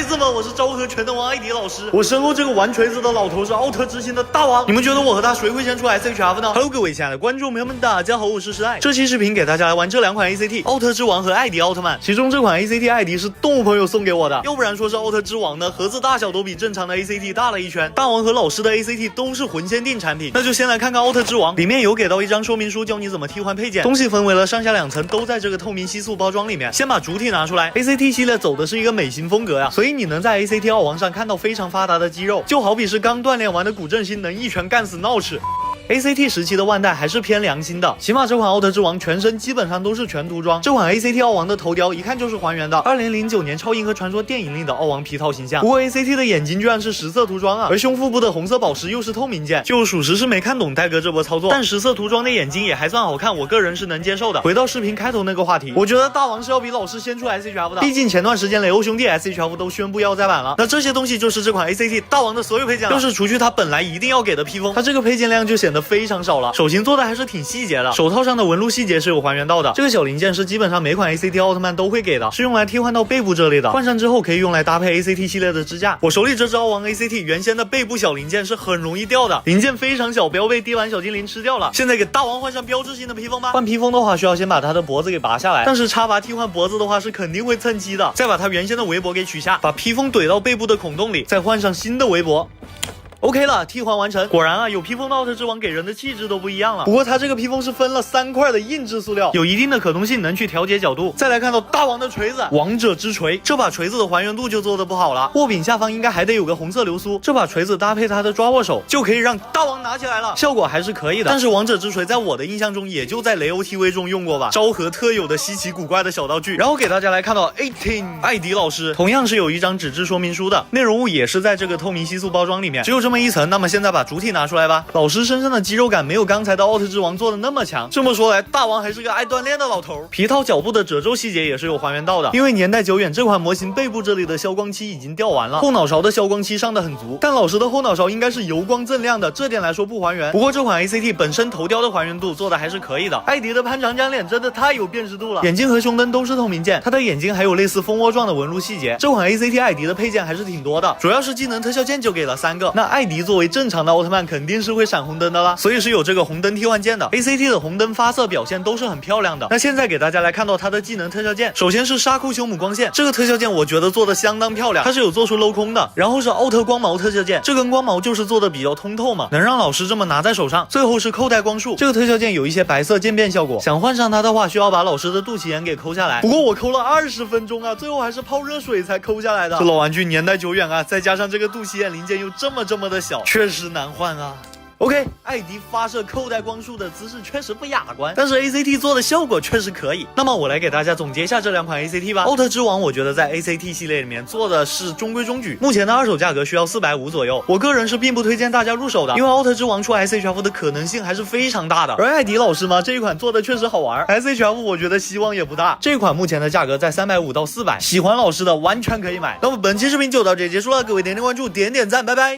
子们，我是昭和全能王艾迪老师。我身后这个玩锤子的老头是奥特之星的大王，你们觉得我和他谁会先出 SHF 呢 ？Hello， 各位亲爱的观众朋友们，大家好，我是时代。这期视频给大家来玩这两款 ACT， 奥特之王和艾迪奥特曼。其中这款 ACT 艾迪是动物朋友送给我的，要不然说是奥特之王呢，盒子大小都比正常的 ACT 大了一圈。大王和老师的 ACT 都是魂限定产品，那就先来看看奥特之王，里面有给到一张说明书，教你怎么替换配件。东西分为了上下两层，都在这个透明吸塑包装里面。先把主体拿出来 ，ACT 系列走的是一个美型风格呀，所以你能在 ACT 奥王上看到非常发达的肌肉，就好比是刚锻炼完的古正星能一拳干死闹齿。ACT 时期的万代还是偏良心的，起码这款奥特之王全身基本上都是全涂装。这款 ACT 奥王的头雕一看就是还原的2009年超银河传说电影里的奥王皮套形象，不过 ACT 的眼睛居然是实色涂装啊，而胸腹部的红色宝石又是透明件，就属实是没看懂戴哥这波操作，但实色涂装的眼睛也还算好看，我个人是能接受的。回到视频开头那个话题，我觉得大王是要比老师先出 SHF 的，毕竟前段时间雷欧兄弟 SHF 都宣布要再版了，那这些东西就是这款 ACT 大王的所有配件了，就是除去他本来一定要给的披风，他这个配件量就显得非常少了。手型做的还是挺细节的，手套上的纹路细节是有还原到的。这个小零件是基本上每款 ACT 奥特曼都会给的，是用来替换到背部这类的，换上之后可以用来搭配 ACT 系列的支架。我手里这只奥王 ACT 原先的背部小零件是很容易掉的，零件非常小，不要被滴丸小精灵吃掉了。现在给大王换上标志性的披风吧。换披风的话需要先把他的脖子给拔下来，但是插拔替换脖子的话是肯定会蹭漆的。再把他原先的围脖给取下，把披风怼到背部的孔洞里，再换上新的围脖。OK 了，替换完成。果然啊，有披风的奥特之王给人的气质都不一样了。不过它这个披风是分了3块的硬质塑料，有一定的可动性，能去调节角度。再来看到大王的锤子，王者之锤，这把锤子的还原度就做得不好了。握柄下方应该还得有个红色流苏，这把锤子搭配它的抓握手，就可以让大王拿起来了，效果还是可以的。但是王者之锤在我的印象中也就在雷欧 TV 中用过吧，昭和特有的稀奇古怪的小道具。然后给大家来看到 18艾迪老师，同样是有一张纸质说明书的，内容物也是在这个透明吸塑包装里面，只有这么一层。那么现在把主体拿出来吧。老师身上的肌肉感没有刚才的奥特之王做的那么强，这么说来大王还是个爱锻炼的老头。皮套脚部的褶皱细节也是有还原到的，因为年代久远，这款模型背部这里的消光漆已经掉完了，后脑勺的消光漆上的很足，但老师的后脑勺应该是油光锃亮的，这点来说不还原。不过这款 ACT 本身头雕的还原度做的还是可以的。艾迪的潘长江脸真的太有辨识度了，眼睛和胸灯都是透明件，他的眼睛还有类似蜂窝状的纹路细节。这款 ACT 艾迪的配件还是挺多的，主要是技能特效件就给了3个。那艾迪作为正常的奥特曼肯定是会闪红灯的啦，所以是有这个红灯替换件的。ACT 的红灯发色表现都是很漂亮的。那现在给大家来看到它的技能特效件，首先是沙库修姆光线，这个特效件我觉得做的相当漂亮，它是有做出镂空的。然后是奥特光毛特效件，这根光毛就是做的比较通透嘛，能让老师这么拿在手上。最后是扣带光束，这个特效件有一些白色渐变效果，想换上它的话需要把老师的肚脐眼给抠下来，不过我抠了20分钟啊，最后还是泡热水才抠下来的。这老玩具年代久远啊，再加上这个肚脐眼零件又这么的小，确实难换啊。OK， 艾迪发射扣带光束的姿势确实不雅观，但是 ACT 做的效果确实可以。那么我来给大家总结一下这两款 ACT 吧。奥特之王我觉得在 ACT 系列里面做的是中规中矩，目前的二手价格需要450左右，我个人是并不推荐大家入手的，因为奥特之王出 SHF 的可能性还是非常大的。而艾迪老师嘛，这一款做的确实好玩， SHF 我觉得希望也不大。这款目前的价格在350到400，喜欢老师的完全可以买。那么本期视频就到这里结束了，各位点点关注，点点赞，拜拜。